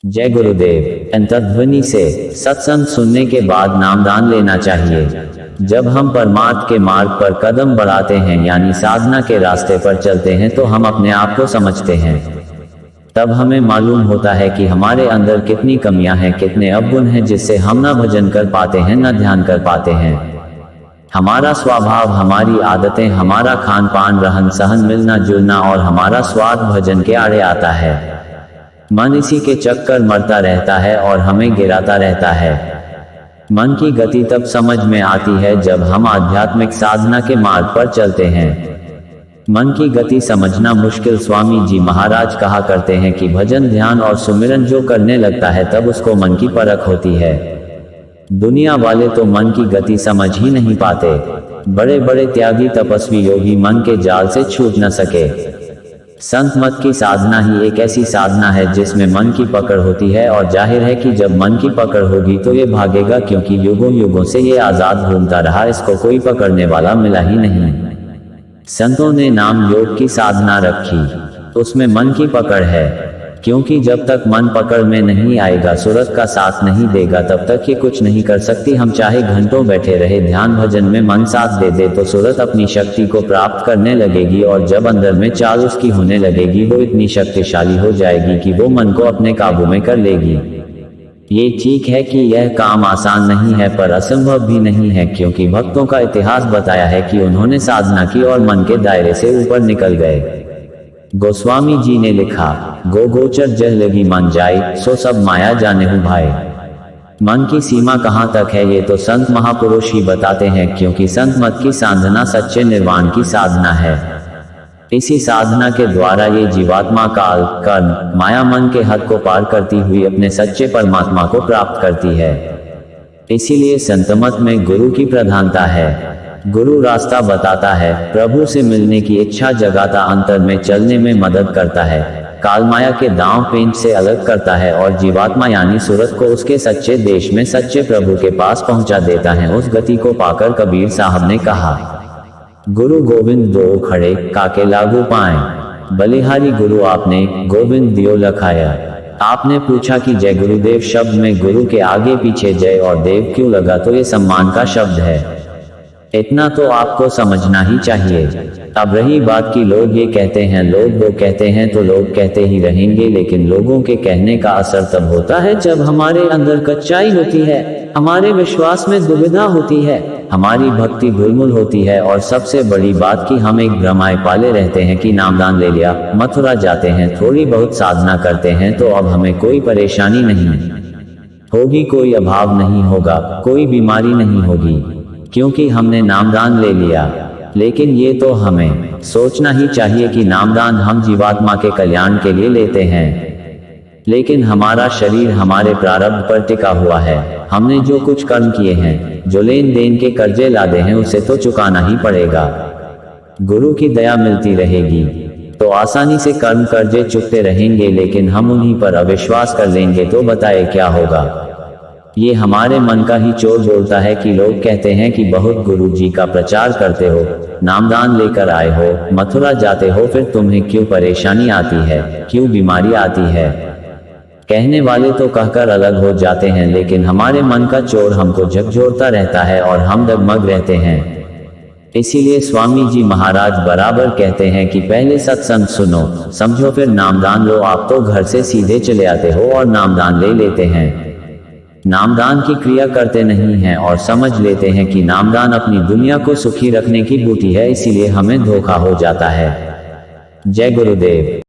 जय गुरुदेव। अंतर्ध्वनि से सत्संग सुनने के बाद नामदान लेना चाहिए। जब हम परमार्थ के मार्ग पर कदम बढ़ाते हैं यानी साधना के रास्ते पर चलते हैं तो हम अपने आप को समझते हैं। तब हमें मालूम होता है कि हमारे अंदर कितनी कमियां हैं, कितने अवगुण हैं जिससे हम न भजन कर पाते हैं न ध्यान कर पाते हैं। हमारा स्वभाव, हमारी आदतें, हमारा खान पान, रहन सहन, मिलना जुलना और हमारा स्वार्थ भजन के आड़े आता है। मन इसी के चक्कर मरता रहता है और हमें गिराता रहता है। मन की गति तब समझ में आती है जब हम आध्यात्मिक साधना के मार्ग पर चलते हैं। मन की गति समझना मुश्किल। स्वामी जी महाराज कहा करते हैं कि भजन, ध्यान और सुमिरन जो करने लगता है तब उसको मन की परख होती है। दुनिया वाले तो मन की गति समझ ही नहीं पाते। बड़े बड़े त्यागी तपस्वी योगी मन के जाल से छूट न सके। संत मत की साधना ही एक ऐसी साधना है जिसमें मन की पकड़ होती है, और जाहिर है कि जब मन की पकड़ होगी तो ये भागेगा, क्योंकि युगों युगों से ये आजाद घूमता रहा, इसको कोई पकड़ने वाला मिला ही नहीं। संतों ने नाम योग की साधना रखी, उसमें मन की पकड़ है, क्योंकि जब तक मन पकड़ में नहीं आएगा, सूरत का साथ नहीं देगा, तब तक ये कुछ नहीं कर सकती। हम चाहे घंटों बैठे रहे ध्यान भजन में, मन साथ दे दे तो सूरत अपनी शक्ति को प्राप्त करने लगेगी, और जब अंदर में चाल उसकी होने लगेगी वो इतनी शक्तिशाली हो जाएगी कि वो मन को अपने काबू में कर लेगी। ये ठीक है कि यह काम आसान नहीं है, पर असंभव भी नहीं है, क्योंकि भक्तों का इतिहास बताया है कि उन्होंने साधना की और मन के दायरे से ऊपर निकल गए। गोस्वामी जी ने लिखा, गो गोचर जह लगी मन जाए, सो सब माया जाने हूँ भाई। मन की सीमा कहाँ तक है ये तो संत महापुरुष ही बताते हैं, क्योंकि संत मत की साधना सच्चे निर्वाण की साधना है। इसी साधना के द्वारा ये जीवात्मा काल, कर्म, माया, मन के हद को पार करती हुई अपने सच्चे परमात्मा को प्राप्त करती है। इसीलिए संत मत में गुरु की प्रधानता है। गुरु रास्ता बताता है, प्रभु से मिलने की इच्छा जगाता, अंतर में चलने में मदद करता है, काल माया के दांव पेंच से अलग करता है और जीवात्मा यानी सूरत को उसके सच्चे देश में सच्चे प्रभु के पास पहुंचा देता है। उस गति को पाकर कबीर साहब ने कहा, गुरु गोविंद दो खड़े, काके लागू पाए, बलिहारी गुरु आपने, गोविंद दियो लखाया। आपने पूछा कि जय गुरुदेव शब्द में गुरु के आगे पीछे जय और देव क्यों लगा, तो ये सम्मान का शब्द है। इतना तो आपको समझना ही चाहिए। अब रही बात कि लोग ये कहते हैं, लोग वो कहते हैं, तो लोग कहते ही रहेंगे, लेकिन लोगों के कहने का असर तब होता है जब हमारे अंदर कच्चाई होती है, हमारे विश्वास में दुविधा होती है, हमारी भक्ति गुलमुल होती है, और सबसे बड़ी बात कि हम एक भ्रमाए पाले रहते हैं कि नामदान ले लिया, मथुरा जाते हैं, थोड़ी बहुत साधना करते हैं तो अब हमें कोई परेशानी नहीं होगी, कोई अभाव नहीं होगा, कोई बीमारी नहीं होगी, क्योंकि हमने नामदान ले लिया। लेकिन ये तो हमें सोचना ही चाहिए कि नामदान हम जीवात्मा के कल्याण के लिए लेते हैं, लेकिन हमारा शरीर हमारे प्रारब्ध पर टिका हुआ है। हमने जो कुछ कर्म किए हैं, जो लेन देन के कर्जे लादे हैं, उसे तो चुकाना ही पड़ेगा। गुरु की दया मिलती रहेगी तो आसानी से कर्म कर्जे चुकते रहेंगे, लेकिन हम उन्हीं पर अविश्वास कर लेंगे तो बताए क्या होगा। ये हमारे मन का ही चोर बोलता है कि लोग कहते हैं कि बहुत गुरु जी का प्रचार करते हो, नामदान लेकर आए हो, मथुरा जाते हो, फिर तुम्हें क्यों परेशानी आती है, क्यों बीमारी आती है। कहने वाले तो कहकर अलग हो जाते हैं, लेकिन हमारे मन का चोर हमको झकझोरता रहता है और हम डगमग रहते हैं। इसीलिए स्वामी जी महाराज बराबर कहते हैं कि पहले सत्संग सुनो, समझो, फिर नामदान लो। आप तो घर से सीधे चले आते हो और नामदान ले लेते हैं, नामदान की क्रिया करते नहीं हैं और समझ लेते हैं कि नामदान अपनी दुनिया को सुखी रखने की बूटी है, इसीलिए हमें धोखा हो जाता है। जय गुरुदेव।